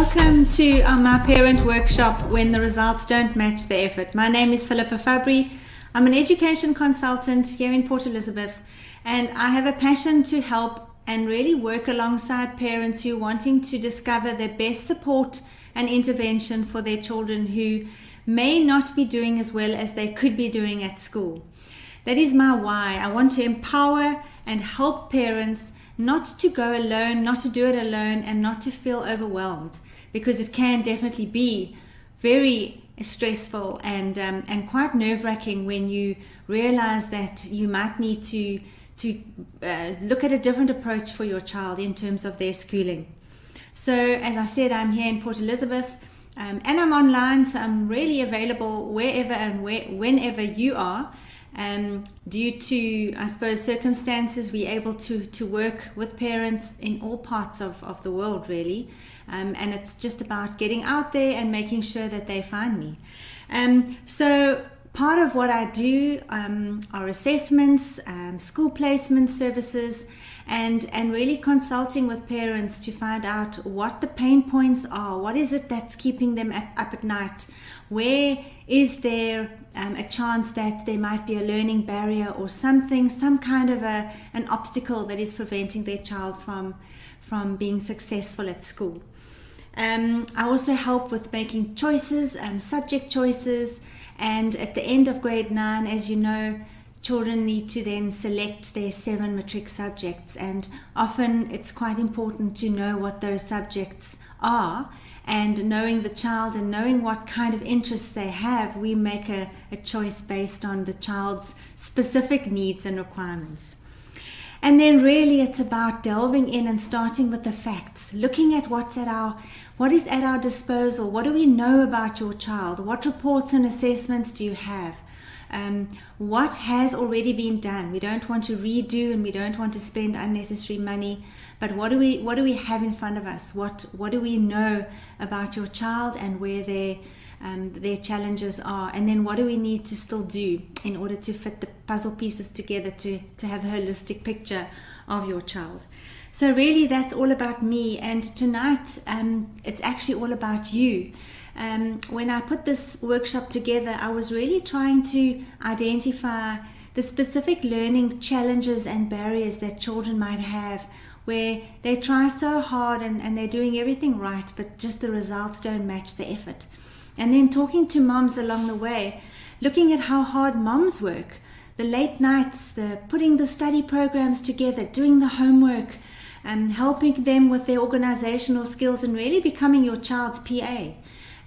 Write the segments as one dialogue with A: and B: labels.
A: Welcome to my parent workshop, When the Results Don't Match the Effort. My name is Philippa Fabry. I'm an education consultant here in Port Elizabeth, and I have a passion to help and really work alongside parents who are wanting to discover their best support and intervention for their children who may not be doing as well as they could be doing at school. That is my why. I want to empower and help parents not to go alone, not to do it alone, and not to feel overwhelmed, because it can definitely be very stressful and quite nerve-wracking when you realize that you might need to look at a different approach for your child in terms of their schooling. So as I said, I'm here in Port Elizabeth, and I'm online, so I'm really available wherever and whenever you are. Due to, I suppose, circumstances, we're able to work with parents in all parts of the world, really. And it's just about getting out there and making sure that they find me. So part of what I do are assessments, school placement services, and really consulting with parents to find out what the pain points are. What is it that's keeping them up at night? Where is there a chance that there might be a learning barrier or something, some kind of an obstacle that is preventing their child from being successful at school? I also help with making choices, subject choices, and at the end of grade 9, as you know, children need to then select their 7 matric subjects, and often it's quite important to know what those subjects are. And knowing the child and knowing what kind of interests they have, we make a choice based on the child's specific needs and requirements. And then really it's about delving in and starting with the facts, looking at what is at our disposal. What do we know about your child? What reports and assessments do you have? What has already been done? We don't want to redo, and we don't want to spend unnecessary money. But what do we have in front of us? What do we know about your child and where their challenges are? And then what do we need to still do in order to fit the puzzle pieces together to have a holistic picture of your child? So really that's all about me, and tonight it's actually all about you. When I put this workshop together, I was really trying to identify the specific learning challenges and barriers that children might have, where they try so hard and they're doing everything right, but just the results don't match the effort. And then talking to moms along the way, looking at how hard moms work, the late nights, the putting the study programs together, doing the homework, helping them with their organizational skills, and really becoming your child's PA.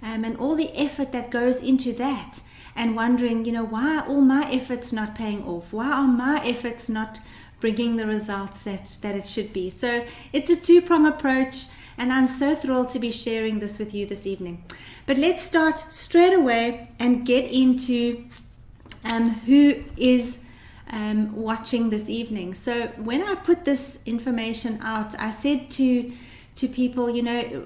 A: And all the effort that goes into that, and wondering, why are all my efforts not paying off? Why are my efforts not bringing the results that it should be? So it's a two-prong approach, and I'm so thrilled to be sharing this with you this evening. But let's start straight away and get into who is watching this evening. So when I put this information out, I said to people,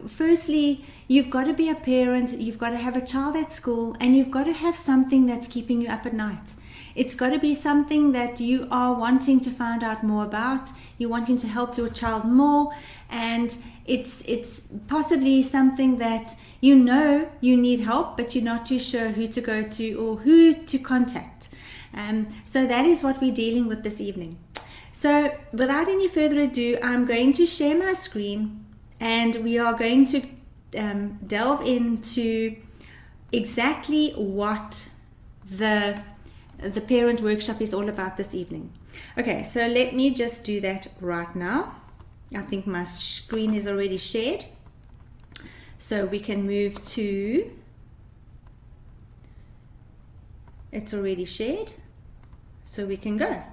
A: firstly, you've got to be a parent, you've got to have a child at school, and you've got to have something that's keeping you up at night. It's got to be something that you are wanting to find out more about, you're wanting to help your child more, and it's possibly something that you need help, but you're not too sure who to go to or who to contact. So that is what we're dealing with this evening. So without any further ado, I'm going to share my screen, and we are going to delve into exactly what the parent workshop is all about this evening. Okay, so let me just do that right now. I think my screen is already shared, so we can move to, it's already shared, so we can go.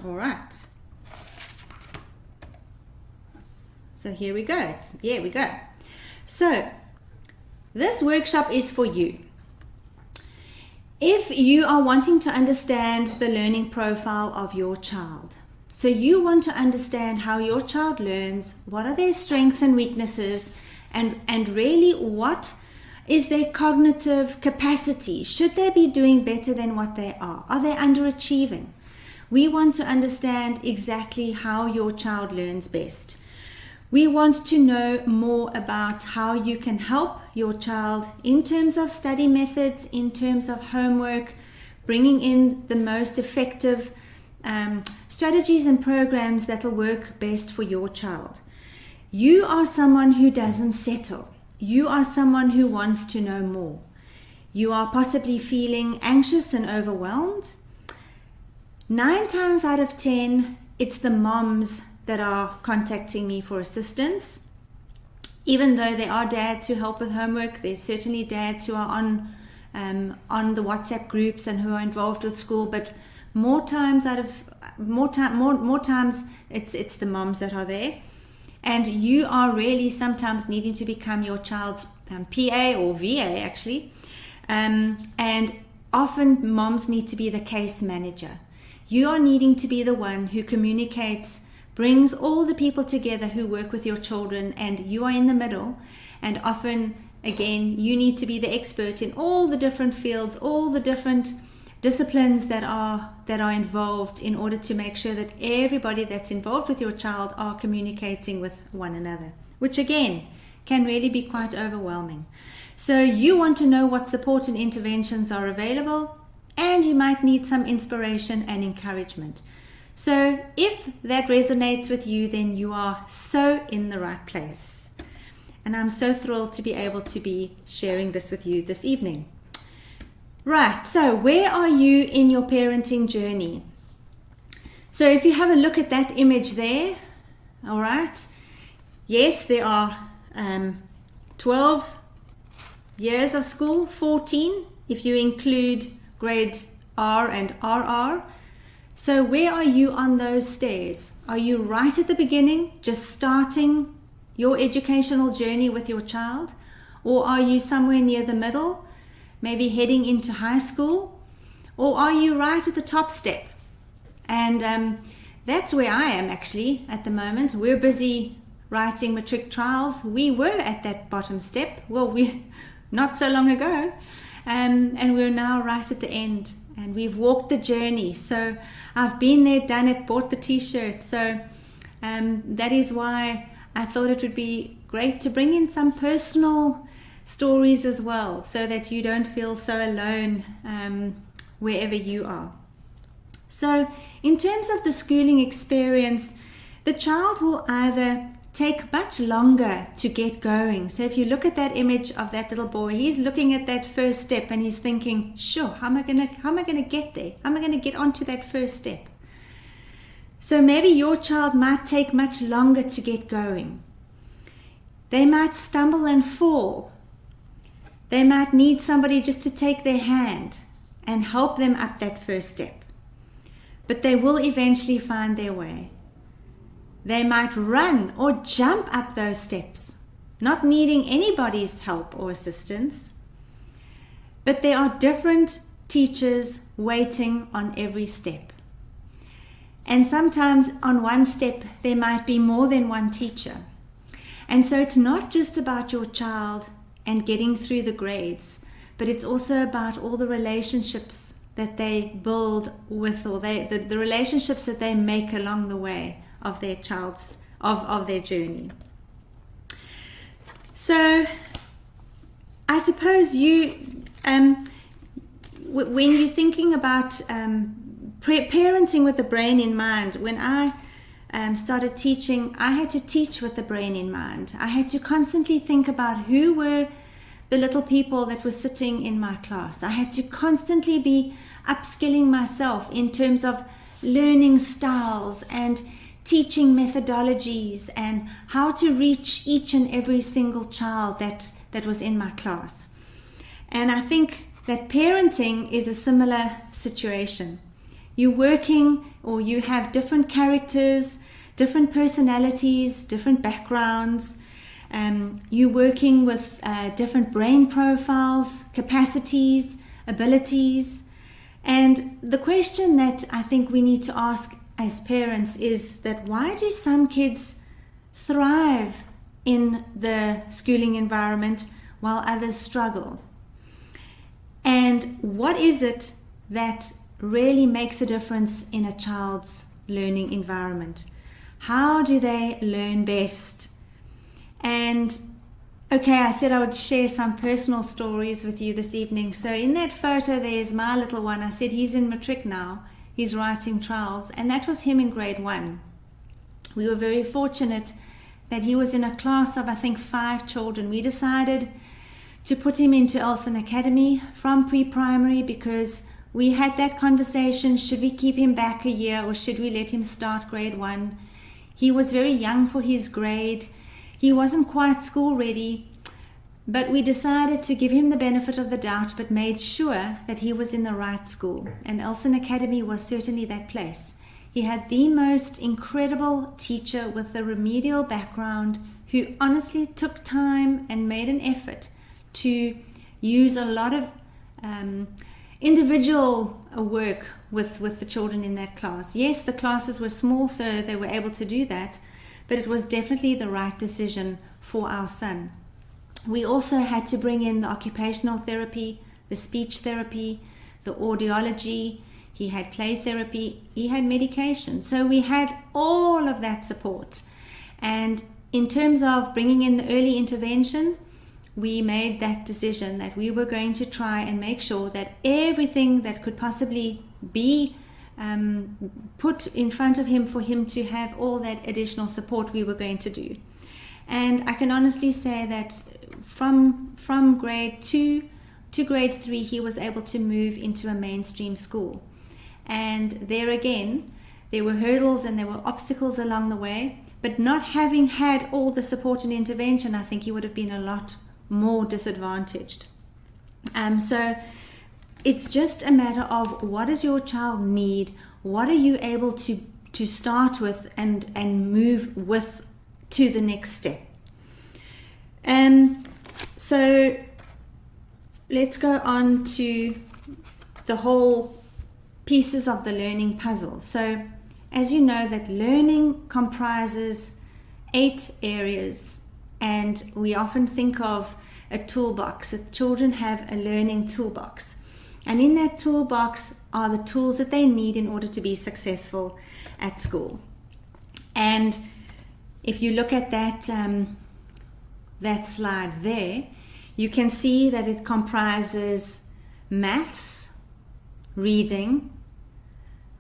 A: All right. So here we go. Here we go. So this workshop is for you. If you are wanting to understand the learning profile of your child, so you want to understand how your child learns, what are their strengths and weaknesses, and really what is their cognitive capacity? Should they be doing better than what they are? Are they underachieving? We want to understand exactly how your child learns best. We want to know more about how you can help your child in terms of study methods, in terms of homework, bringing in the most effective strategies and programs that will work best for your child. You are someone who doesn't settle. You are someone who wants to know more. You are possibly feeling anxious and overwhelmed. 9 times out of 10, it's the moms that are contacting me for assistance. Even though there are dads who help with homework, there's certainly dads who are on the WhatsApp groups and who are involved with school, but more times it's the moms that are there. And you are really sometimes needing to become your child's PA or VA actually. And often moms need to be the case manager. You are needing to be the one who communicates, brings all the people together who work with your children, and you are in the middle. And often, again, you need to be the expert in all the different fields, all the different disciplines that are involved, in order to make sure that everybody that's involved with your child are communicating with one another, which again can really be quite overwhelming. So you want to know what support and interventions are available, and you might need some inspiration and encouragement. So if that resonates with you, then you are so in the right place. And I'm so thrilled to be able to be sharing this with you this evening. Right, so where are you in your parenting journey? So if you have a look at that image there, all right, yes, there are 12 years of school, 14 if you include grade R and RR. So where are you on those stairs? Are you right at the beginning, just starting your educational journey with your child? Or are you somewhere near the middle, maybe heading into high school? Or are you right at the top step? And that's where I am actually at the moment. We're busy writing matric trials. We were at that bottom step, not so long ago, and we're now right at the end, and we've walked the journey. So I've been there, done it, bought the t-shirt. So that is why I thought it would be great to bring in some personal stories as well, so that you don't feel so alone wherever you are. So in terms of the schooling experience, the child will either take much longer to get going. So if you look at that image of that little boy, he's looking at that first step and he's thinking, sure, how am I gonna get there? How am I gonna get onto that first step? So maybe your child might take much longer to get going. They might stumble and fall. They might need somebody just to take their hand and help them up that first step. But they will eventually find their way. They might run or jump up those steps, not needing anybody's help or assistance. But there are different teachers waiting on every step. And sometimes on one step, there might be more than one teacher. And so it's not just about your child and getting through the grades, but it's also about all the relationships that they build with, or the relationships that they make along the way of their child's of their journey. So I suppose you when you're thinking about parenting with the brain in mind, when I started teaching, I had to teach with the brain in mind. I had to constantly think about who were the little people that were sitting in my class. I had to constantly be upskilling myself in terms of learning styles and teaching methodologies and how to reach each and every single child that was in my class. And I think that parenting is a similar situation. You're working, or you have different characters, different personalities, different backgrounds. You're working with different brain profiles, capacities, abilities. And the question that I think we need to ask as parents is that, why do some kids thrive in the schooling environment while others struggle? And what is it that really makes a difference in a child's learning environment? How do they learn best? And okay, I said I would share some personal stories with you this evening. So in that photo, there's my little one. I said he's in matric now. He's writing trials, and that was him in grade 1. We were very fortunate that he was in a class of, I think, 5 children. We decided to put him into Elson Academy from pre-primary because we had that conversation. Should we keep him back a year or should we let him start grade 1? He was very young for his grade. He wasn't quite school ready, but we decided to give him the benefit of the doubt, but made sure that he was in the right school. And Elson Academy was certainly that place. He had the most incredible teacher with a remedial background who honestly took time and made an effort to use a lot of individual work with the children in that class. Yes, the classes were small, so they were able to do that, but it was definitely the right decision for our son. We also had to bring in the occupational therapy, the speech therapy, the audiology. He had play therapy, he had medication. So we had all of that support. And in terms of bringing in the early intervention, we made that decision that we were going to try and make sure that everything that could possibly be put in front of him for him to have all that additional support we were going to do. And I can honestly say that from grade 2 to grade 3, he was able to move into a mainstream school. And there again, there were hurdles and there were obstacles along the way, but not having had all the support and intervention, I think he would have been a lot more disadvantaged. So it's just a matter of what does your child need? What are you able to start with and move with to the next step? So let's go on to the whole pieces of the learning puzzle. So as you know, that learning comprises 8 areas, and we often think of a toolbox, that children have a learning toolbox. And in that toolbox are the tools that they need in order to be successful at school. And if you look at that slide there, you can see that it comprises maths, reading,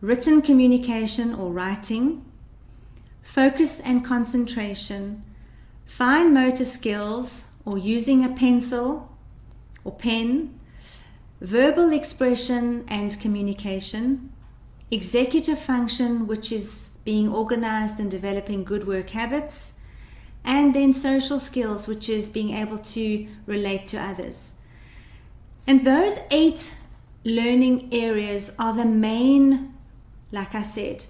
A: written communication or writing, focus and concentration, fine motor skills or using a pencil or pen, verbal expression and communication, executive function, which is being organized and developing good work habits, and then social skills, which is being able to relate to others. And those 8 learning areas are the main, like I said,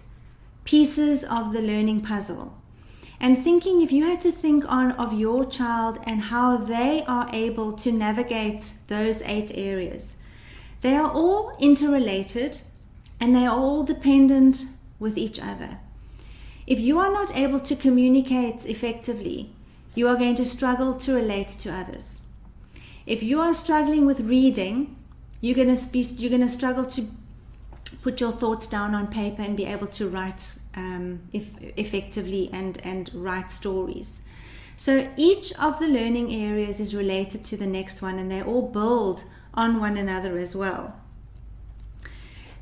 A: pieces of the learning puzzle. And thinking, if you had to think of your child and how they are able to navigate those 8 areas, they are all interrelated and they are all dependent with each other. If you are not able to communicate effectively, you are going to struggle to relate to others. If you are struggling with reading, you're going to struggle to put your thoughts down on paper and be able to write effectively and write stories. So each of the learning areas is related to the next one, and they all build on one another as well.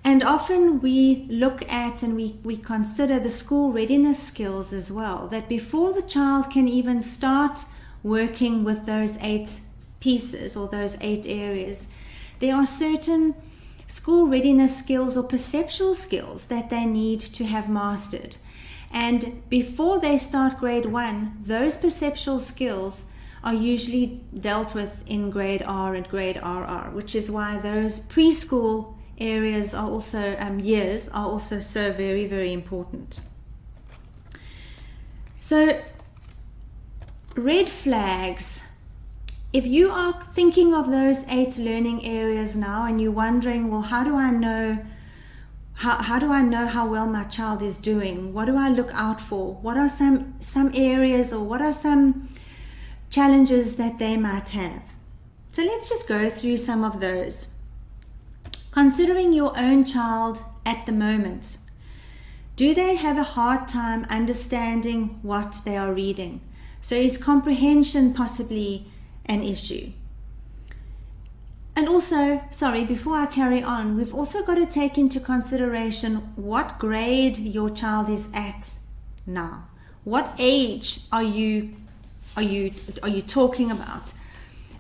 A: And often we look at and we consider the school readiness skills as well, that before the child can even start working with those 8 pieces or those 8 areas, there are certain school readiness skills or perceptual skills that they need to have mastered. And before they start grade 1, those perceptual skills are usually dealt with in grade R and grade RR, which is why those preschool areas are also years are also so very, very important. So red flags. If you are thinking of those 8 learning areas now and you're wondering, well, how do I know how well my child is doing? What do I look out for? What are some areas or what are some challenges that they might have? So let's just go through some of those. Considering your own child at the moment, do they have a hard time understanding what they are reading? So is comprehension possibly an issue? And also, sorry, before I carry on, we've also got to take into consideration what grade your child is at now. What age are you talking about?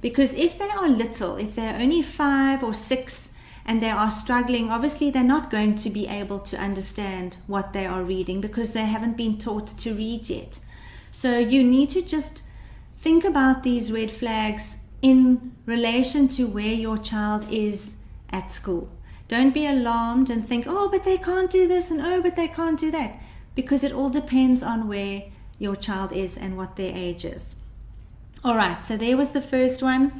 A: Because if they are little, if they're only 5 or 6 and they are struggling, obviously they're not going to be able to understand what they are reading because they haven't been taught to read yet. So you need to just think about these red flags in relation to where your child is at school. Don't be alarmed and think, oh, but they can't do this, and oh, but they can't do that, because it all depends on where your child is and what their age is. All right, so there was the first one.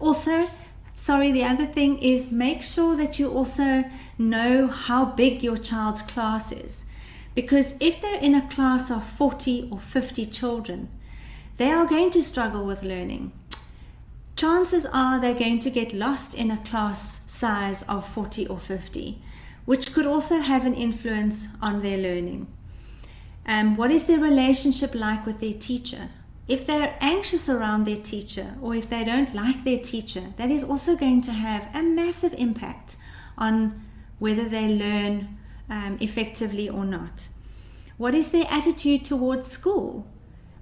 A: Also, sorry, the other thing is make sure that you also know how big your child's class is. Because if they're in a class of 40 or 50 children, they are going to struggle with learning. Chances are they're going to get lost in a class size of 40 or 50, which could also have an influence on their learning. What is their relationship like with their teacher? If they're anxious around their teacher, or if they don't like their teacher, that is also going to have a massive impact on whether they learn effectively or not. What is their attitude towards school?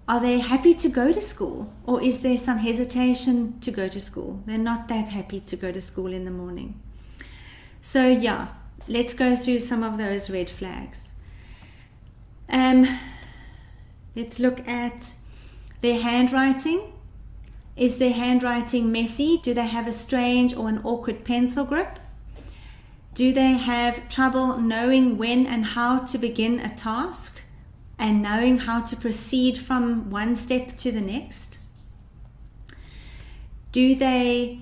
A: Are they happy to go to school, or is there some hesitation to go to school? They're not that happy to go to school in the morning. So yeah, let's go through some of those red flags. Let's look at their handwriting. Is their handwriting messy? Do they have a strange or an awkward pencil grip? Do they have trouble knowing when and how to begin a task and knowing how to proceed from one step to the next? Do they,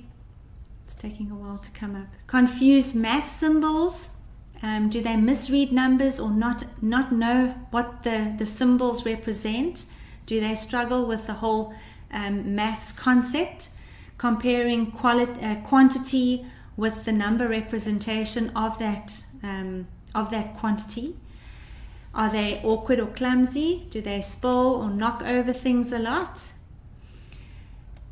A: it's taking a while to come up, confuse math symbols? Do they misread numbers or not know what the symbols represent? Do they struggle with the whole maths concept, comparing quantity with the number representation of that quantity? Are they awkward or clumsy? Do they spill or knock over things a lot?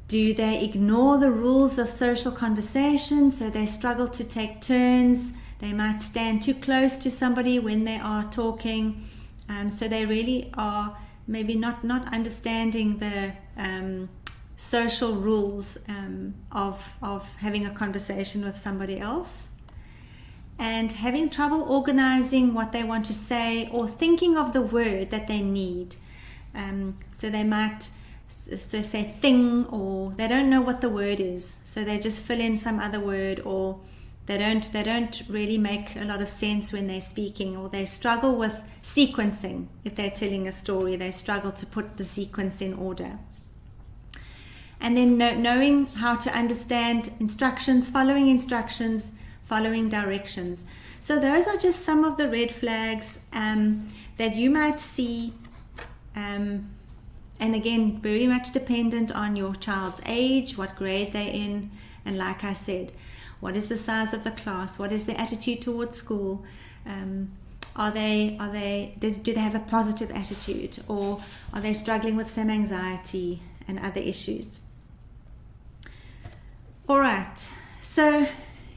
A: Do they ignore the rules of social conversation, so they struggle to take turns? They might stand too close to somebody when they are talking, so they really are maybe not understanding the social rules of having a conversation with somebody else, and having trouble organizing what they want to say or thinking of the word that they need. So they might say thing, or they don't know what the word is, so they just fill in some other word, or they don't really make a lot of sense when they're speaking, or they struggle with sequencing. If they're telling a story, they struggle to put the sequence in order. And then knowing how to understand instructions, following directions. So those are just some of the red flags that you might see, and again, very much dependent on your child's age, what grade they're in, and like I said, what is the size of the class? What is their attitude towards school? Do they have a positive attitude, or are they struggling with some anxiety and other issues? All right, so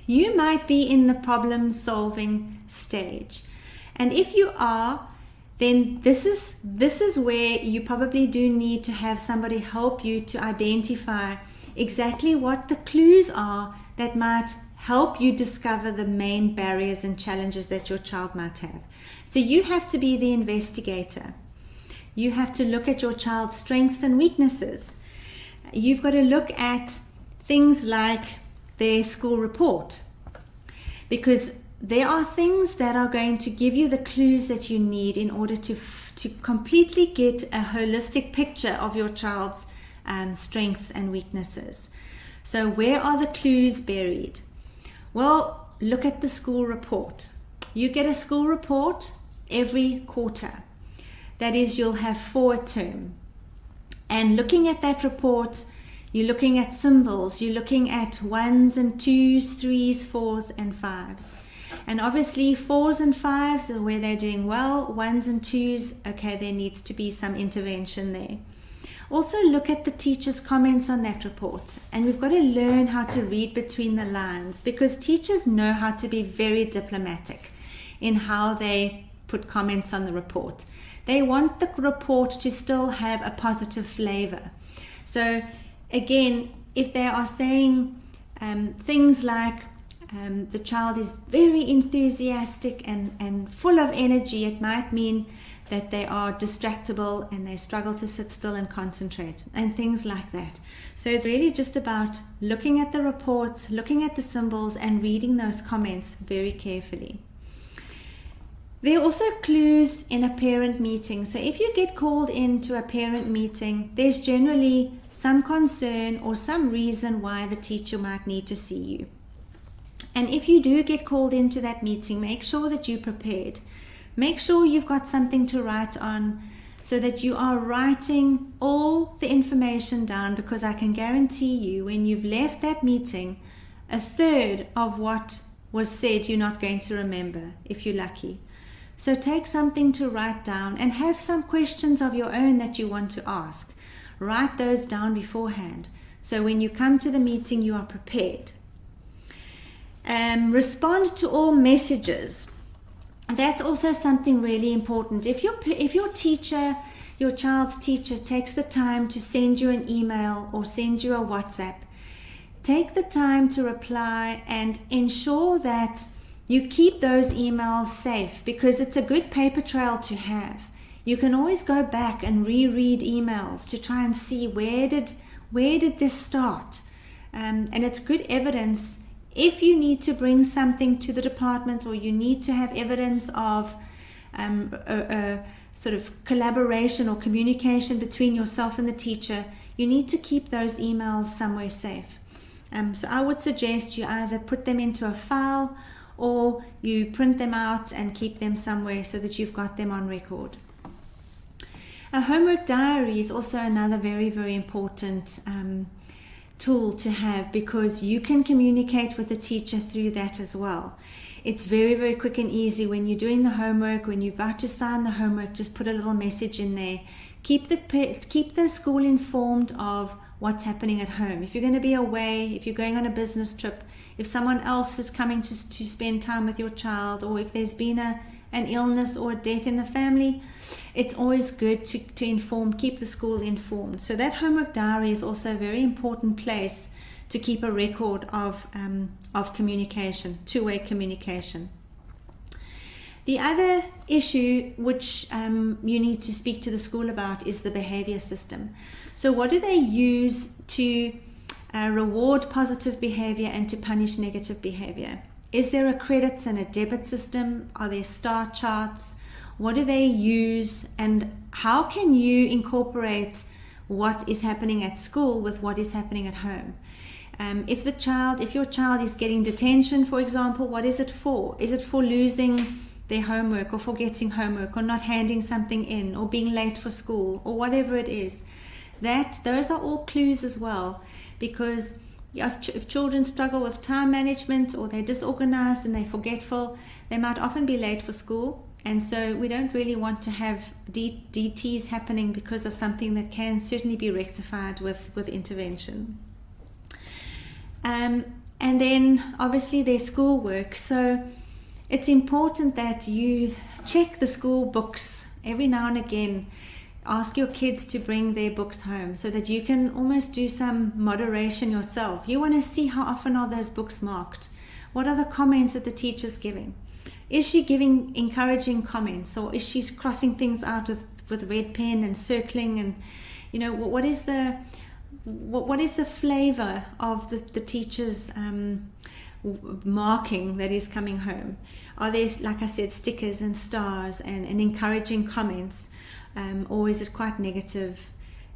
A: you might be in the problem solving stage, and if you are, then this is where you probably do need to have somebody help you to identify exactly what the clues are that might help you discover the main barriers and challenges that your child might have. So you have to be the investigator. You have to look at your child's strengths and weaknesses. You've got to look at things like their school report, because there are things that are going to give you the clues that you need in order to completely get a holistic picture of your child's strengths and weaknesses. So where are the clues buried? Well, look at the school report. You get a school report every quarter. That is, you'll have 4 a term. And looking at that report, you're looking at symbols, you're looking at 1s and 2s, 3s, 4s and 5s. And obviously 4s and 5s are where they're doing well. 1s and 2s, okay, there needs to be some intervention there. Also look at the teacher's comments on that report, and we've got to learn how to read between the lines, because teachers know how to be very diplomatic in how they put comments on the report. They want the report to still have a positive flavor. So again, if they are saying things like the child is very enthusiastic and full of energy, it might mean that they are distractible and they struggle to sit still and concentrate, and things like that. So it's really just about looking at the reports, looking at the symbols, and reading those comments very carefully. There are also clues in a parent meeting. So if you get called into a parent meeting, there's generally some concern or some reason why the teacher might need to see you. And if you do get called into that meeting, make sure that you're prepared. Make sure you've got something to write on, so that you are writing all the information down, because I can guarantee you when you've left that meeting, a third of what was said you're not going to remember, if you're lucky. So take something to write down and have some questions of your own that you want to ask. Write those down beforehand, so when you come to the meeting you are prepared. Respond to all messages. That's also something really important. If your teacher, your child's teacher, takes the time to send you an email or send you a WhatsApp, take the time to reply and ensure that you keep those emails safe, because it's a good paper trail to have. You can always go back and reread emails to try and see where did this start, and it's good evidence. If you need to bring something to the department, or you need to have evidence of a sort of collaboration or communication between yourself and the teacher, you need to keep those emails somewhere safe. So I would suggest you either put them into a file, or you print them out and keep them somewhere so that you've got them on record. A homework diary is also another very, very important tool to have, because you can communicate with the teacher through that as well. It's very, very quick and easy. When you're doing the homework, when you're about to sign the homework, just put a little message in there. Keep the school informed of what's happening at home. If you're going to be away, if you're going on a business trip, if someone else is coming to spend time with your child, or if there's been an illness or a death in the family, it's always good to keep the school informed. So that homework diary is also a very important place to keep a record of communication, two-way communication. The other issue which you need to speak to the school about is the behavior system. So what do they use to reward positive behavior and to punish negative behavior? Is there a credits and a debit system? Are there star charts? What do they use? And how can you incorporate what is happening at school with what is happening at home? If your child is getting detention, for example, what is it for? Is it for losing their homework, or forgetting homework, or not handing something in, or being late for school, or whatever it is? Those are all clues as well, because if children struggle with time management, or they're disorganized and they're forgetful, they might often be late for school. And so we don't really want to have DTs happening because of something that can certainly be rectified with intervention. And then obviously their schoolwork. So it's important that you check the school books every now and again. Ask your kids to bring their books home so that you can almost do some moderation yourself. You want to see how often are those books marked. What are the comments that the teacher's giving? Is she giving encouraging comments, or is she crossing things out with red pen and circling? And what is the flavor of the teacher's marking that is coming home? Are there, like I said, stickers and stars and encouraging comments? Or is it quite negative?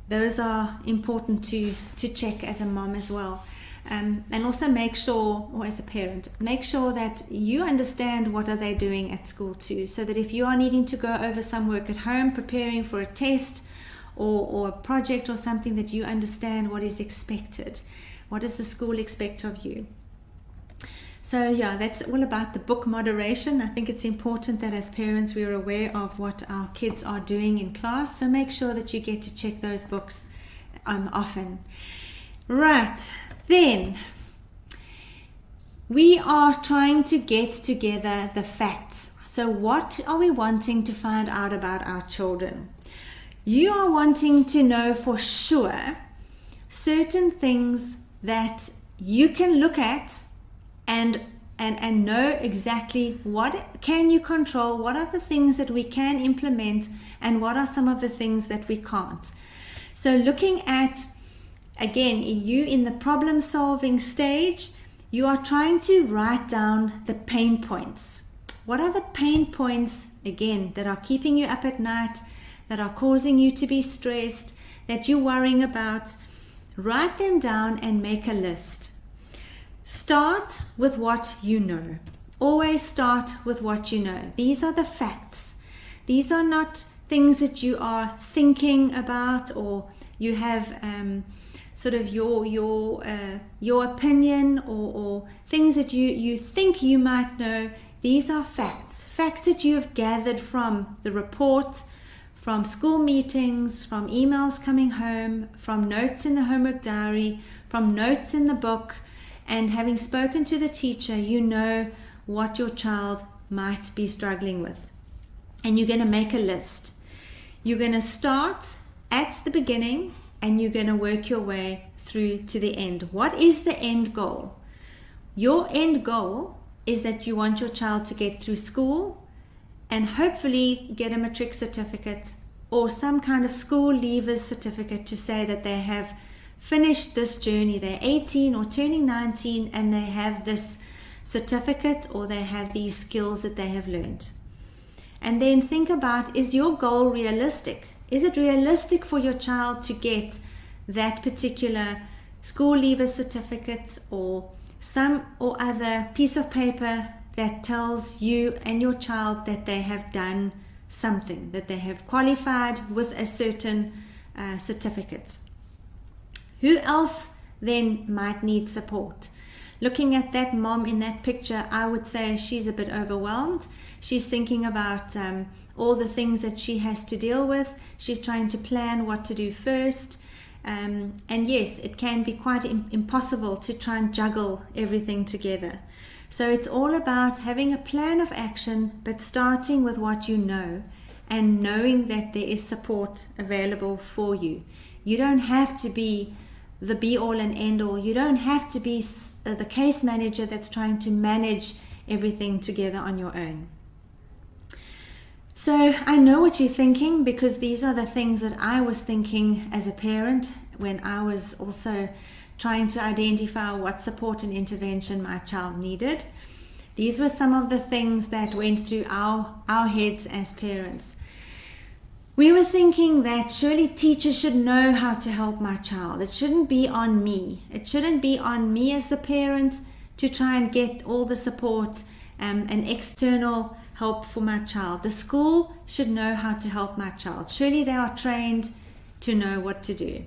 A: Those are important to check as a mom as well. And also make sure, or as a parent, make sure that you understand what are they doing at school too, so that if you are needing to go over some work at home, preparing for a test or a project or something, that you understand what is expected. What does the school expect of you? So yeah, that's all about the book moderation. I think it's important that as parents we are aware of what our kids are doing in class. So make sure that you get to check those books often. Right, then we are trying to get together the facts. So what are we wanting to find out about our children? You are wanting to know for sure certain things that you can look at and know exactly what can you control, what are the things that we can implement, and what are some of the things that we can't. So looking at, again, you in the problem solving stage, you are trying to write down the pain points. What are the pain points, again, that are keeping you up at night, that are causing you to be stressed, that you're worrying about? Write them down and make a list. Start with what you know. Always start with what you know. These are the facts. These are not things that you are thinking about, or you have sort of your opinion, or things that you think you might know. These are facts. Facts that you have gathered from the report, from school meetings, from emails coming home, from notes in the homework diary, from notes in the book, and having spoken to the teacher, you know what your child might be struggling with. And you're going to make a list. You're going to start at the beginning and you're going to work your way through to the end. What is the end goal? Your end goal is that you want your child to get through school and hopefully get a matric certificate or some kind of school leavers certificate to say that they have finished this journey. They're 18 or turning 19 and they have this certificate, or they have these skills that they have learned. And then think about, is your goal realistic? Is it realistic for your child to get that particular school leaver certificate or some or other piece of paper that tells you and your child that they have done something, that they have qualified with a certain certificate? Who else then might need support? Looking at that mom in that picture, I would say she's a bit overwhelmed. She's thinking about all the things that she has to deal with. She's trying to plan what to do first. And yes, it can be quite impossible to try and juggle everything together. So it's all about having a plan of action, but starting with what you know and knowing that there is support available for you. You don't have to be the be-all and end-all. You don't have to be the case manager that's trying to manage everything together on your own. So I know what you're thinking, because these are the things that I was thinking as a parent when I was also trying to identify what support and intervention my child needed. These were some of the things that went through our heads as parents. We were thinking that surely teachers should know how to help my child. It shouldn't be on me. It shouldn't be on me as the parent to try and get all the support and external help for my child. The school should know how to help my child. Surely they are trained to know what to do.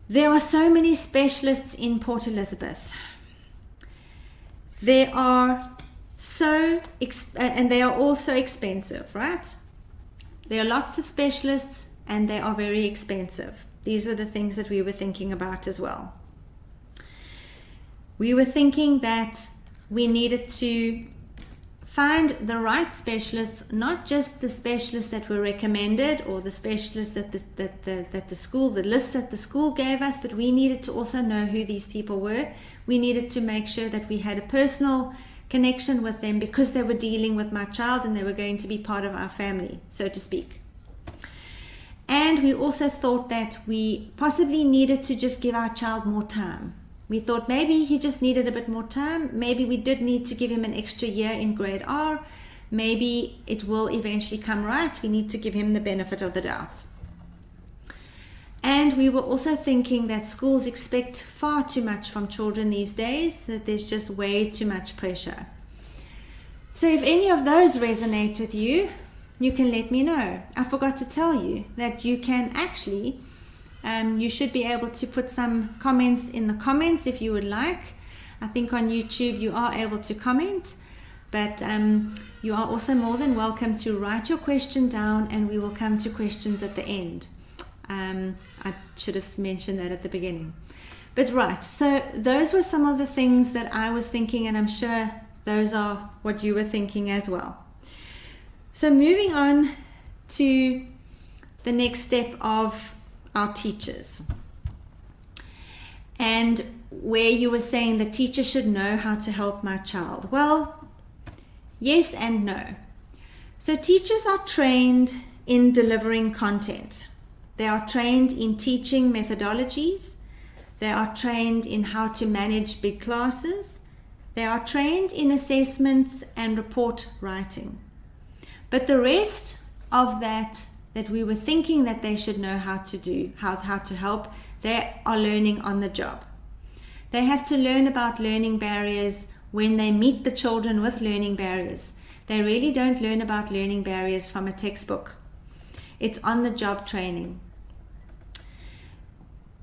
A: There are so many specialists in Port Elizabeth. They are and they are also expensive, right? There are lots of specialists and they are very expensive. These were the things that we were thinking about as well. We were thinking that we needed to find the right specialists, not just the specialists that were recommended or the specialists that the list that the school gave us, but we needed to also know who these people were. We needed to make sure that we had a personal connection with them, because they were dealing with my child and they were going to be part of our family, so to speak. And we also thought that we possibly needed to just give our child more time. We thought maybe he just needed a bit more time. Maybe we did need to give him an extra year in grade R. Maybe it will eventually come right. We need to give him the benefit of the doubt. And we were also thinking that schools expect far too much from children these days, that there's just way too much pressure. So if any of those resonate with you, you can let me know. I forgot to tell you that you can actually, you should be able to put some comments in the comments if you would like. I think on YouTube you are able to comment, but you are also more than welcome to write your question down and we will come to questions at the end. I should have mentioned that at the beginning. But right, so those were some of the things that I was thinking, and I'm sure those are what you were thinking as well. So moving on to the next step of our teachers, and where you were saying the teacher should know how to help my child. Well, yes and no. So teachers are trained in delivering content. They are trained in teaching methodologies. They are trained in how to manage big classes. They are trained in assessments and report writing. But the rest of that we were thinking that they should know how to do, how to help, they are learning on the job. They have to learn about learning barriers when they meet the children with learning barriers. They really don't learn about learning barriers from a textbook. It's on the job training.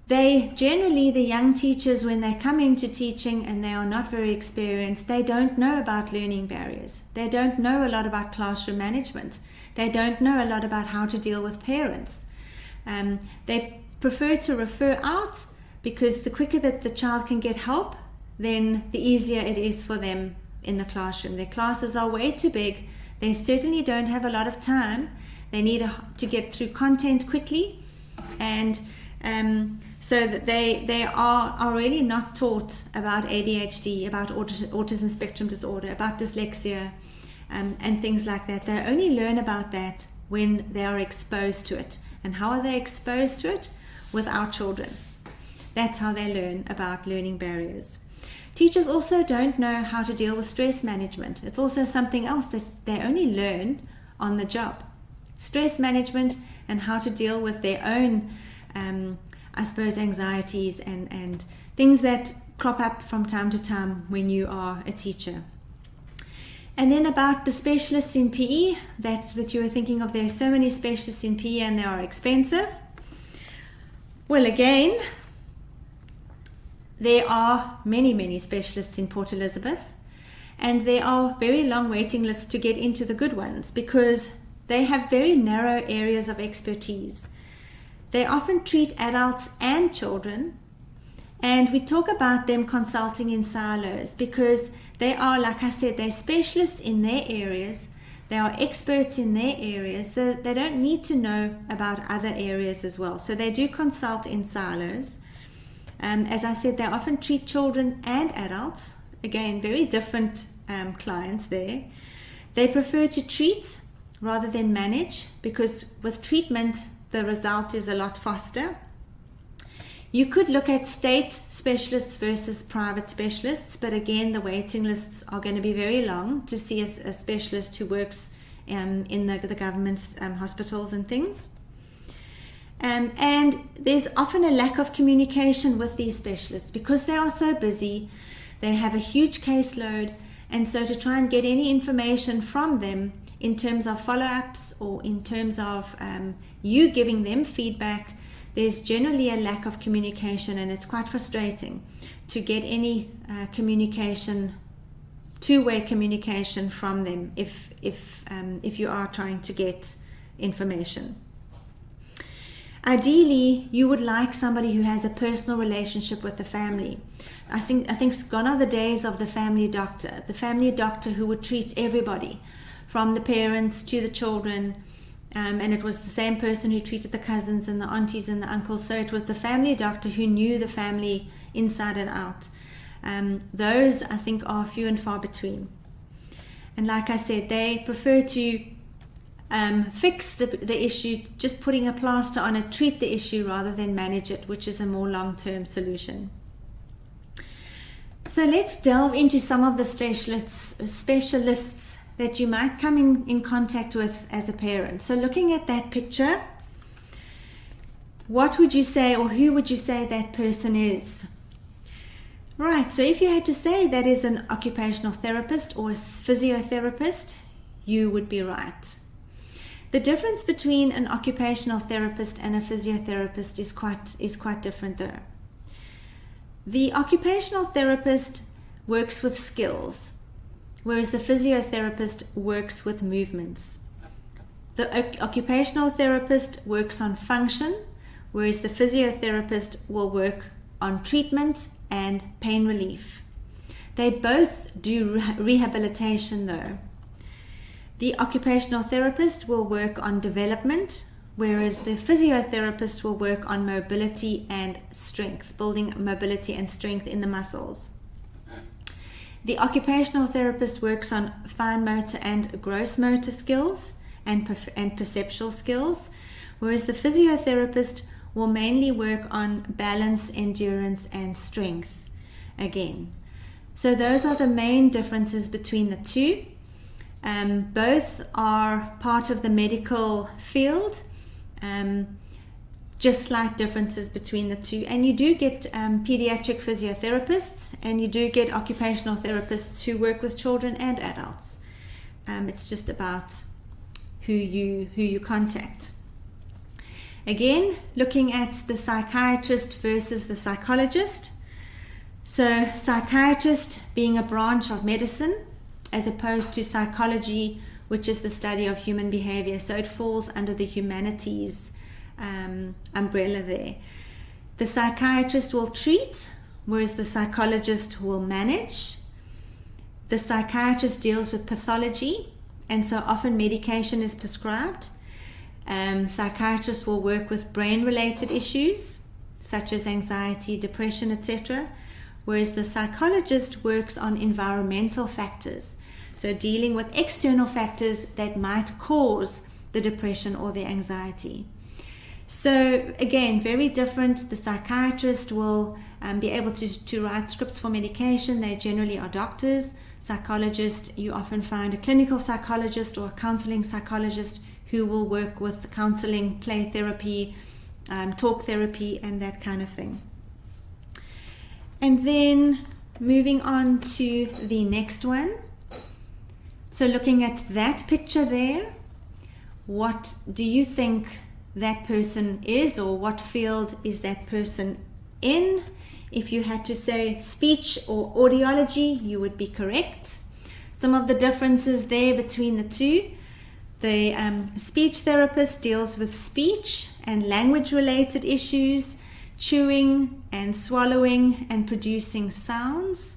A: They generally, the young teachers, when they come into teaching and they are not very experienced, they don't know about learning barriers. They don't know a lot about classroom management. They don't know a lot about how to deal with parents. They prefer to refer out, because the quicker that the child can get help, then the easier it is for them in the classroom. Their classes are way too big. They certainly don't have a lot of time. They need to get through content quickly, and so that they are really not taught about ADHD, about autism spectrum disorder, about dyslexia, and things like that. They only learn about that when they are exposed to it. And how are they exposed to it? With our children. That's how they learn about learning barriers. Teachers also don't know how to deal with stress management. It's also something else that they only learn on the job. Stress management and how to deal with their own I suppose anxieties and things that crop up from time to time when you are a teacher. And then about the specialists in PE that you were thinking of. There are so many specialists in PE and they are expensive. Well, again, there are many specialists in Port Elizabeth, and there are very long waiting lists to get into the good ones because they have very narrow areas of expertise. They often treat adults and children, and we talk about them consulting in silos because they are, like I said, they're specialists in their areas. They are experts in their areas. They don't need to know about other areas as well. So they do consult in silos. As I said, they often treat children and adults. Again, very different clients there. They prefer to treat rather than manage, because with treatment, the result is a lot faster. You could look at state specialists versus private specialists, but again, the waiting lists are going to be very long to see a specialist who works in the government's hospitals and things. And there's often a lack of communication with these specialists because they are so busy. They have a huge caseload, and so to try and get any information from them in terms of follow-ups or in terms of you giving them feedback, there's generally a lack of communication, and it's quite frustrating to get any communication, two-way communication from them if you are trying to get information. Ideally, you would like somebody who has a personal relationship with the family. I think gone are the days of the family doctor who would treat everybody, from the parents to the children, and it was the same person who treated the cousins and the aunties and the uncles. So it was the family doctor who knew the family inside and out. Those, I think, are few and far between. And like I said, they prefer to fix the issue, just putting a plaster on it, treat the issue rather than manage it, which is a more long-term solution. So let's delve into some of the specialists that you might come in contact with as a parent. So looking at that picture, what would you say, or who would you say that person is? Right, so if you had to say that is an occupational therapist or a physiotherapist, you would be right. The difference between an occupational therapist and a physiotherapist is quite different though. The occupational therapist works with skills, whereas the physiotherapist works with movements. The occupational therapist works on function, whereas the physiotherapist will work on treatment and pain relief. They both do rehabilitation though. The occupational therapist will work on development, whereas the physiotherapist will work on mobility and strength, building mobility and strength in the muscles. The occupational therapist works on fine motor and gross motor skills and perceptual skills, whereas the physiotherapist will mainly work on balance, endurance, and strength again. So those are the main differences between the two. Both are part of the medical field, just slight differences between the two. And you do get pediatric physiotherapists, and you do get occupational therapists who work with children and adults. It's just about who you contact. Again, looking at the psychiatrist versus the psychologist. So psychiatrist being a branch of medicine, as opposed to psychology, which is the study of human behavior. So it falls under the humanities umbrella there. The psychiatrist will treat, whereas the psychologist will manage. The psychiatrist deals with pathology, and so often medication is prescribed. Psychiatrists will work with brain-related issues, such as anxiety, depression, etc., whereas the psychologist works on environmental factors, so dealing with external factors that might cause the depression or the anxiety. So again, very different. The psychiatrist will be able to write scripts for medication. They generally are doctors. Psychologist, you often find a clinical psychologist or a counseling psychologist who will work with counseling, play therapy, talk therapy, and that kind of thing. And then moving on to the next one. So looking at that picture there, what do you think that person is, or what field is that person in? If you had to say speech or audiology, you would be correct. Some of the differences there between the two. The speech therapist deals with speech and language related issues, chewing and swallowing and producing sounds,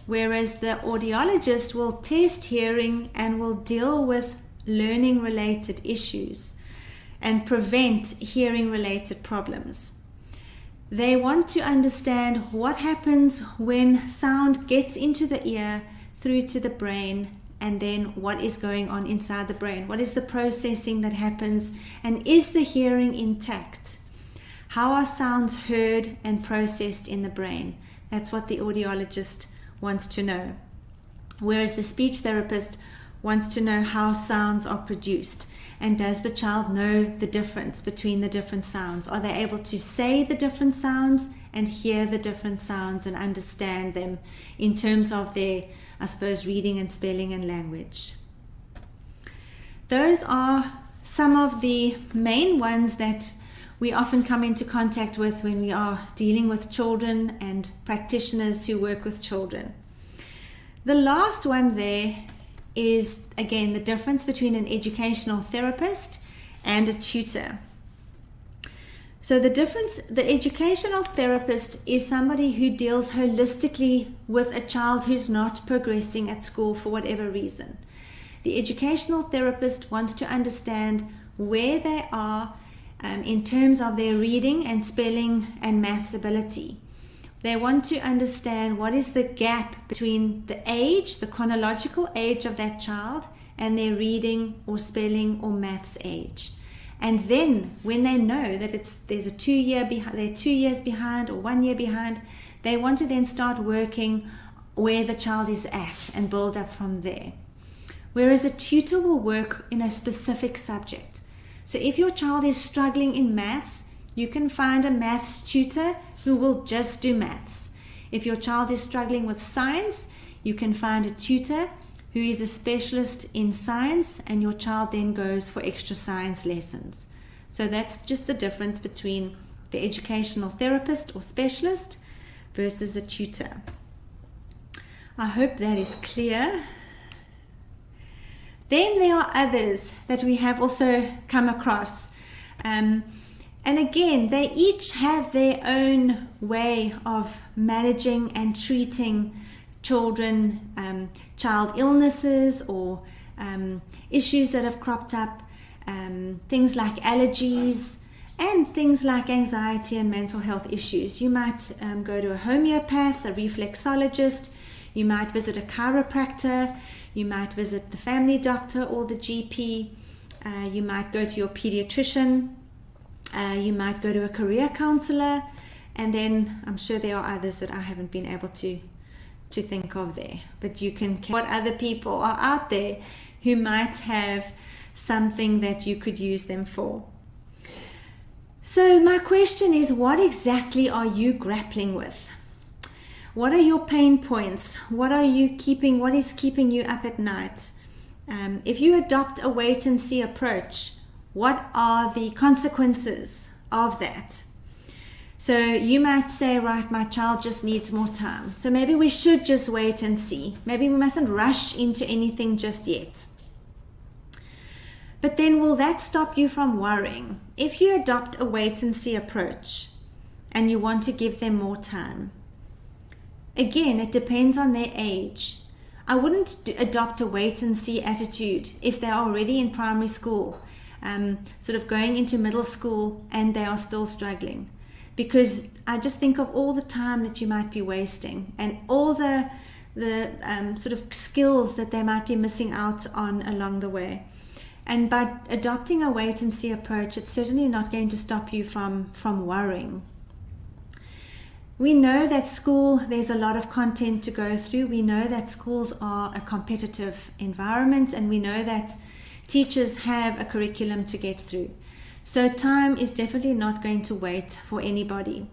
A: whereas the audiologist will test hearing and will deal with learning related issues and prevent hearing related problems. They want to understand what happens when sound gets into the ear through to the brain, and then what is going on inside the brain. What is the processing that happens, and is the hearing intact? How are sounds heard and processed in the brain? That's what the audiologist wants to know. Whereas the speech therapist wants to know how sounds are produced. And does the child know the difference between the different sounds? Are they able to say the different sounds and hear the different sounds and understand them in terms of their, I suppose, reading and spelling and language? Those are some of the main ones that we often come into contact with when we are dealing with children and practitioners who work with children. The last one there is, again, the difference between an educational therapist and a tutor. So the educational therapist is somebody who deals holistically with a child who's not progressing at school for whatever reason. The educational therapist wants to understand where they are in terms of their reading and spelling and maths ability. They want to understand what is the gap between the age, the chronological age of that child, and their reading or spelling or maths age. And then when they know that they're 2 years behind or 1 year behind, they want to then start working where the child is at and build up from there. Whereas a tutor will work in a specific subject. So if your child is struggling in maths, you can find a maths tutor who will just do maths. If your child is struggling with science, you can find a tutor who is a specialist in science, and your child then goes for extra science lessons. So that's just the difference between the educational therapist or specialist versus a tutor. I hope that is clear. Then there are others that we have also come across. And again, they each have their own way of managing and treating children, child illnesses or issues that have cropped up, things like allergies and things like anxiety and mental health issues. You might go to a homeopath, a reflexologist, you might visit a chiropractor, you might visit the family doctor or the GP, you might go to your pediatrician, you might go to a career counselor, and then I'm sure there are others that I haven't been able to think of there. But you can what other people are out there who might have something that you could use them for. So my question is, what exactly are you grappling with? What are your pain points? What is keeping you up at night? If you adopt a wait and see approach, what are the consequences of that? So you might say, right, my child just needs more time. So maybe we should just wait and see. Maybe we mustn't rush into anything just yet. But then will that stop you from worrying? If you adopt a wait and see approach and you want to give them more time, again, it depends on their age. I wouldn't adopt a wait and see attitude if they're already in primary school, sort of going into middle school and they are still struggling. Because I just think of all the time that you might be wasting and all the sort of skills that they might be missing out on along the way. And by adopting a wait and see approach, it's certainly not going to stop you from worrying. We know that school, there's a lot of content to go through. We know that schools are a competitive environment, and we know that teachers have a curriculum to get through. So time is definitely not going to wait for anybody.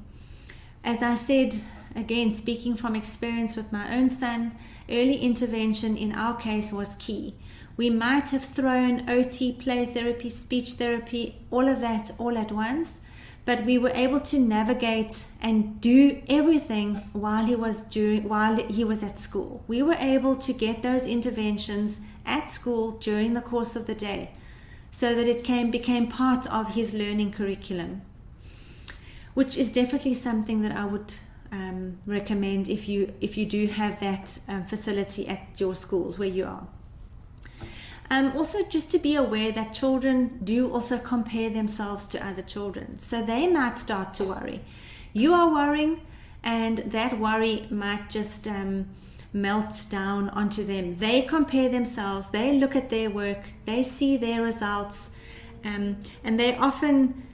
A: As I said, again, speaking from experience with my own son, early intervention in our case was key. We might have thrown OT, play therapy, speech therapy, all of that all at once, but we were able to navigate and do everything while he was at school. We were able to get those interventions at school during the course of the day, so that it became part of his learning curriculum, which is definitely something that I would recommend if you do have that facility at your schools where you are. Also, just to be aware that children do also compare themselves to other children, so they might start to worry. You are worrying, and that worry might just melt down onto them. They compare themselves, they look at their work, they see their results, and they often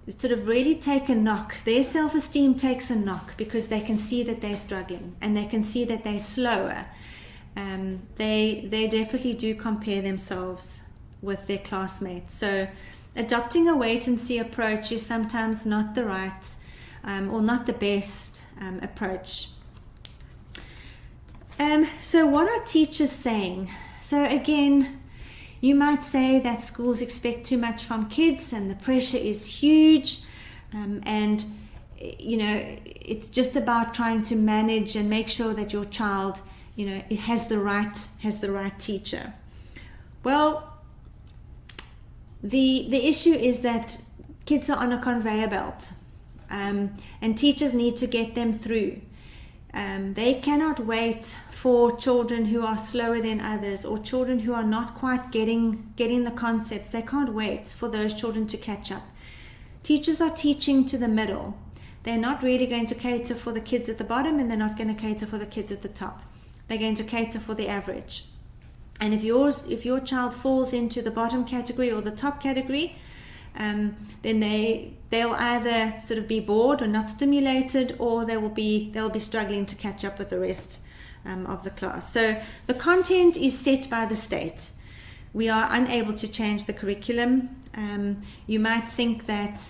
A: sort of really take a knock. Their self-esteem takes a knock because they can see that they're struggling and they can see that they're slower. They definitely do compare themselves with their classmates. So adopting a wait and see approach is sometimes not the right or not the best approach. So what are teachers saying? So again, you might say that schools expect too much from kids and the pressure is huge, and you know, it's just about trying to manage and make sure that your child, you know, it has the right teacher. Well, the issue is that kids are on a conveyor belt, and teachers need to get them through. They cannot wait for children who are slower than others or children who are not quite getting the concepts. They can't wait for those children to catch up. Teachers are teaching to the middle. They're not really going to cater for the kids at the bottom, and they're not going to cater for the kids at the top. They're going to cater for the average. And if your child falls into the bottom category or the top category, then they'll either sort of be bored or not stimulated, or they'll be struggling to catch up with the rest of the class. So the content is set by the state. We are unable to change the curriculum. You might think that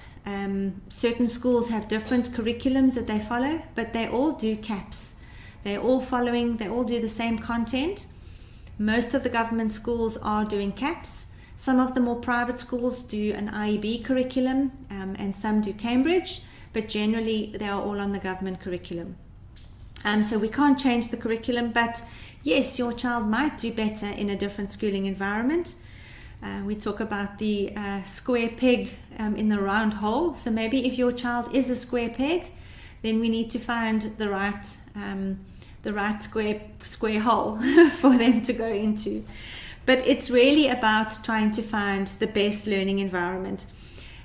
A: certain schools have different curriculums that they follow, but they all do CAPS. They all do the same content. Most of the government schools are doing CAPS. Some of the more private schools do an IEB curriculum, and some do Cambridge, but generally they are all on the government curriculum. So we can't change the curriculum, but yes, your child might do better in a different schooling environment. We talk about the square peg in the round hole. So maybe if your child is a square peg, then we need to find the right square hole for them to go into. But it's really about trying to find the best learning environment.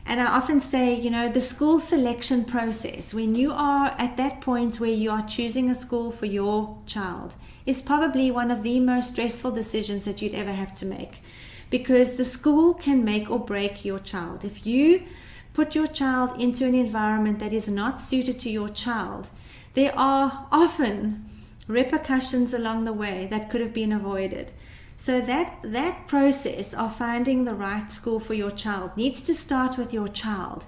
A: And I often say, the school selection process, when you are at that point where you are choosing a school for your child, is probably one of the most stressful decisions that you'd ever have to make, because the school can make or break your child. If you put your child into an environment that is not suited to your child, there are often repercussions along the way that could have been avoided. So that process of finding the right school for your child needs to start with your child,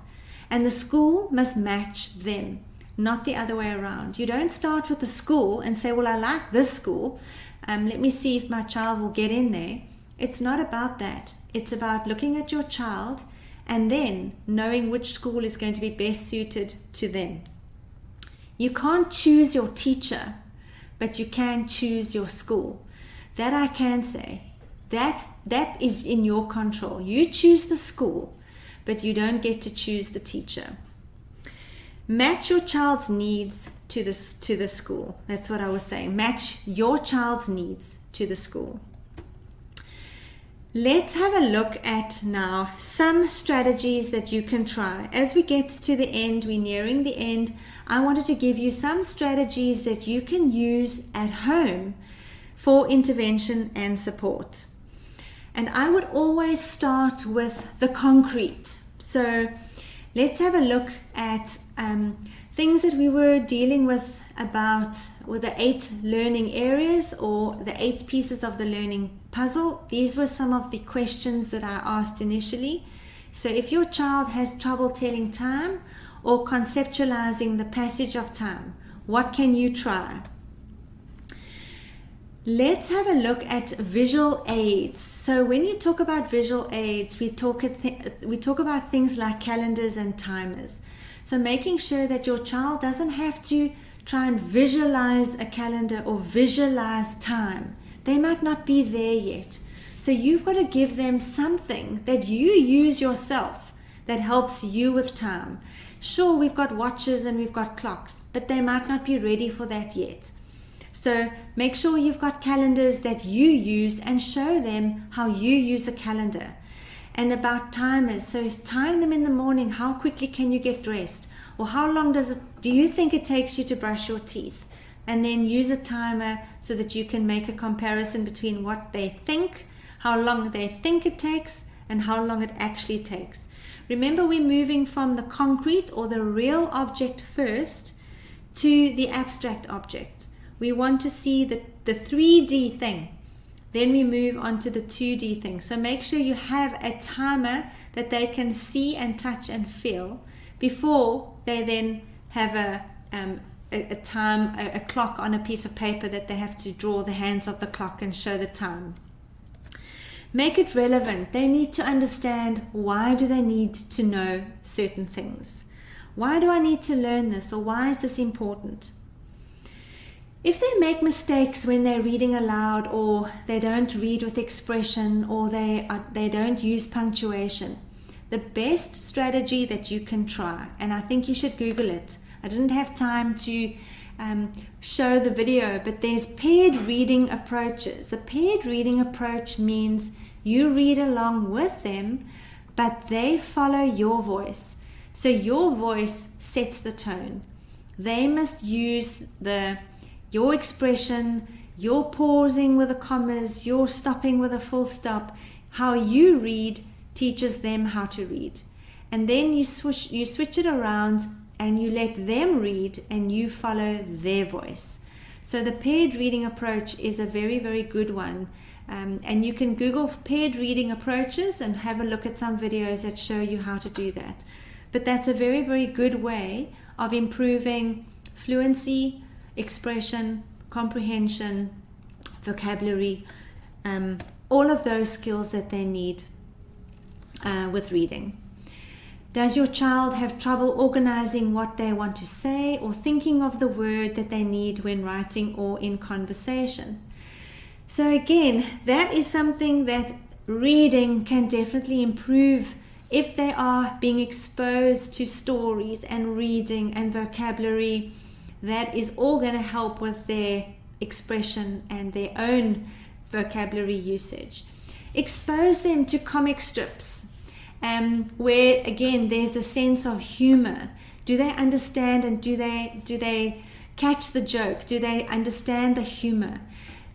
A: and the school must match them, not the other way around. You don't start with the school and say, well, I like this school, let me see if my child will get in there. It's not about that. It's about looking at your child and then knowing which school is going to be best suited to them. You can't choose your teacher, but you can choose your school. That I can say. That is in your control. You choose the school, but you don't get to choose the teacher. Match your child's needs to the school. That's what I was saying. Match your child's needs to the school. Let's have a look at now some strategies that you can try. As we get to the end, we're nearing the end, I wanted to give you some strategies that you can use at home for intervention and support. And I would always start with the concrete. So let's have a look at things that we were dealing with with the 8 learning areas, or the 8 pieces of the learning puzzle. These were some of the questions that I asked initially. So if your child has trouble telling time or conceptualizing the passage of time, what can you try? Let's have a look at visual aids. So when you talk about visual aids, we talk about things like calendars and timers. So making sure that your child doesn't have to try and visualize a calendar or visualize time. They might not be there yet. So you've got to give them something that you use yourself that helps you with time. Sure, we've got watches and we've got clocks, but they might not be ready for that yet. So make sure you've got calendars that you use and show them how you use a calendar. And about timers, so time them in the morning. How quickly can you get dressed? Or how long do you think it takes you to brush your teeth? And then use a timer so that you can make a comparison between what they think, how long they think it takes, and how long it actually takes. Remember, we're moving from the concrete or the real object first to the abstract object. We want to see the 3D thing. Then we move on to the 2D thing. So make sure you have a timer that they can see and touch and feel before they then have a clock on a piece of paper that they have to draw the hands of the clock and show the time. Make it relevant. They need to understand, why do they need to know certain things? Why do I need to learn this, or why is this important? If they make mistakes when they're reading aloud, or they don't read with expression, or they don't use punctuation, the best strategy that you can try, and I think you should Google it. I didn't have time to show the video, but there's paired reading approaches. The paired reading approach means you read along with them, but they follow your voice. So your voice sets the tone. They must use your expression, your pausing with the commas, your stopping with a full stop. How you read teaches them how to read. And then you switch it around and you let them read and you follow their voice. So the paired reading approach is a very, very good one. And you can Google paired reading approaches and have a look at some videos that show you how to do that. But that's a very, very good way of improving fluency, expression, comprehension, vocabulary, all of those skills that they need with reading. Does your child have trouble organizing what they want to say or thinking of the word that they need when writing or in conversation? So again, that is something that reading can definitely improve if they are being exposed to stories and reading and vocabulary. That is all going to help with their expression and their own vocabulary usage. Expose them to comic strips, where again there's a sense of humor. Do they understand, and do they catch the joke? Do they understand the humor?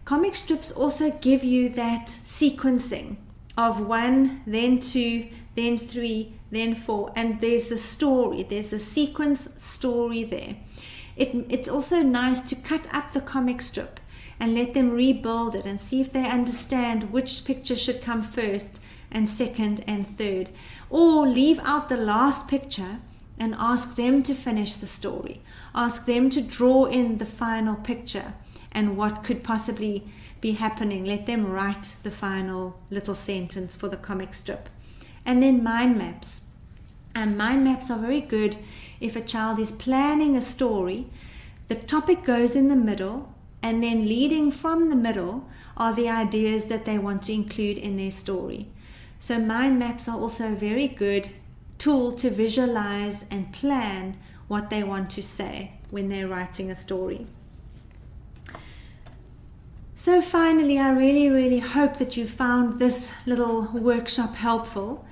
A: Comic strips also give you that sequencing of 1, then 2, then 3, then 4, and there's the story, there's the sequence story there. It's also nice to cut up the comic strip and let them rebuild it and see if they understand which picture should come first and second and third, or leave out the last picture and ask them to finish the story, ask them to draw in the final picture and what could possibly be happening. Let them write the final little sentence for the comic strip. And then mind maps. And mind maps are very good if a child is planning a story. The topic goes in the middle, and then leading from the middle are the ideas that they want to include in their story. So mind maps are also a very good tool to visualize and plan what they want to say when they're writing a story. So finally, I really, really hope that you found this little workshop helpful.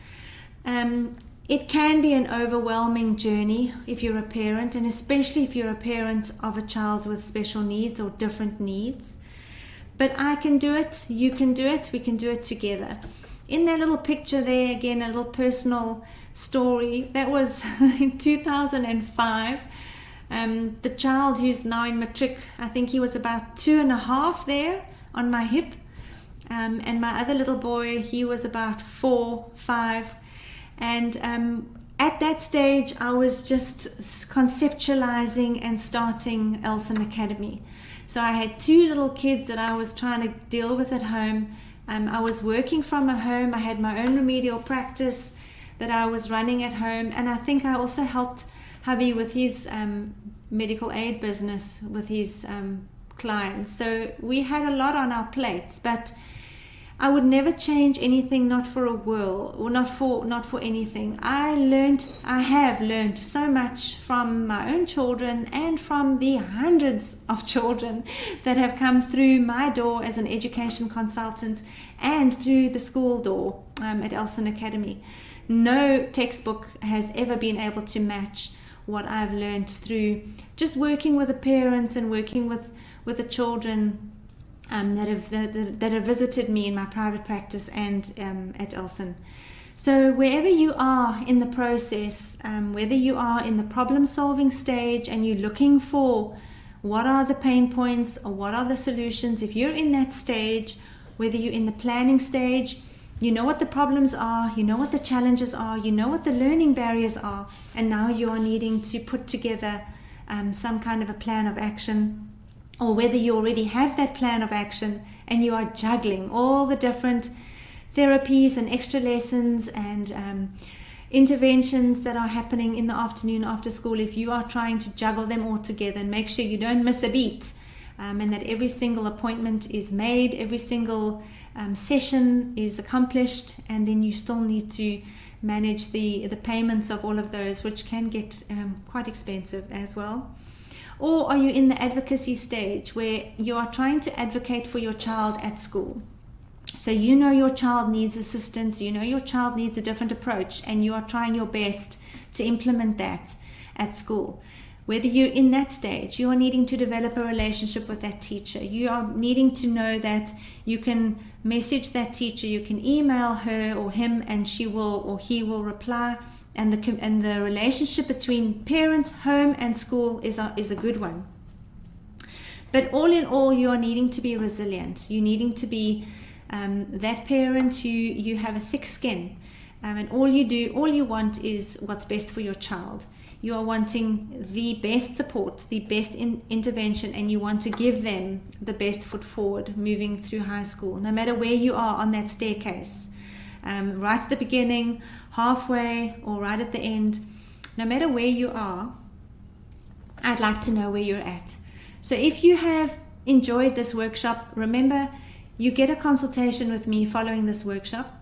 A: It can be an overwhelming journey if you're a parent, and especially if you're a parent of a child with special needs or different needs. But I can do it, you can do it, we can do it together. In that little picture there, again, a little personal story. That was in 2005. The child who's now in matric, I think he was about 2.5 there on my hip. And my other little boy, he was about 4, 5. And at that stage, I was just conceptualizing and starting Elson Academy. So I had 2 little kids that I was trying to deal with at home. I was working from a home. I had my own remedial practice that I was running at home. And I think I also helped hubby with his medical aid business with his clients. So we had a lot on our plates, but I would never change anything, not for a world, or not for anything. I have learned so much from my own children and from the hundreds of children that have come through my door as an education consultant and through the school door at Elson Academy. No textbook has ever been able to match what I've learned through just working with the parents and working with the children that have visited me in my private practice and at Elson. So wherever you are in the process, whether you are in the problem-solving stage and you're looking for what are the pain points or what are the solutions, if you're in that stage, whether you're in the planning stage, you know what the problems are, you know what the challenges are, you know what the learning barriers are, and now you are needing to put together some kind of a plan of action, or whether you already have that plan of action and you are juggling all the different therapies and extra lessons and interventions that are happening in the afternoon after school. If you are trying to juggle them all together, and make sure you don't miss a beat, and that every single appointment is made, every single session is accomplished, and then you still need to manage the payments of all of those, which can get quite expensive as well. Or are you in the advocacy stage where you are trying to advocate for your child at school? So you know your child needs assistance, you know your child needs a different approach, and you are trying your best to implement that at school. Whether you're in that stage, you are needing to develop a relationship with that teacher. You are needing to know that you can message that teacher, you can email her or him, and she will or he will reply. And the relationship between parent, home, and school is a good one. But all in all, you are needing to be resilient. You're needing to be that parent who you have a thick skin, and all you want is what's best for your child. You are wanting the best support, the best intervention, and you want to give them the best foot forward moving through high school, no matter where you are on that staircase. Right at the beginning, halfway, or right at the end, no matter where you are, I'd like to know where you're at. So if you have enjoyed this workshop, remember, you get a consultation with me following this workshop.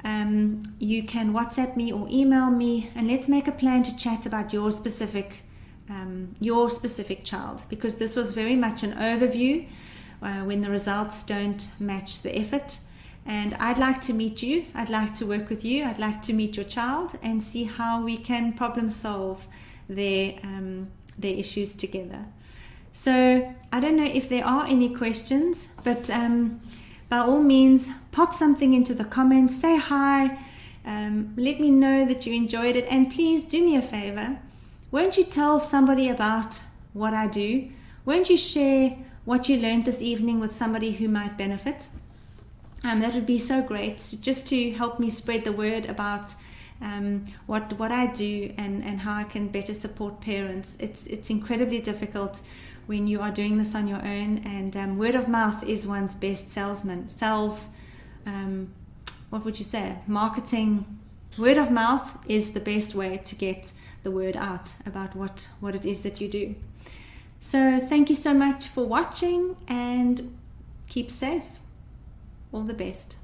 A: You can WhatsApp me or email me, and let's make a plan to chat about your specific child, because this was very much an overview when the results don't match the effort. And I'd like to meet you. I'd like to work with you. I'd like to meet your child and see how we can problem solve their issues together. So I don't know if there are any questions, but by all means, pop something into the comments, say hi, let me know that you enjoyed it, and please do me a favor. Won't you tell somebody about what I do? Won't you share what you learned this evening with somebody who might benefit? That would be so great, just to help me spread the word about what I do and how I can better support parents. It's incredibly difficult when you are doing this on your own, and word of mouth is one's best salesman. What would you say? Marketing. Word of mouth is the best way to get the word out about what it is that you do. So thank you so much for watching, and keep safe. All the best.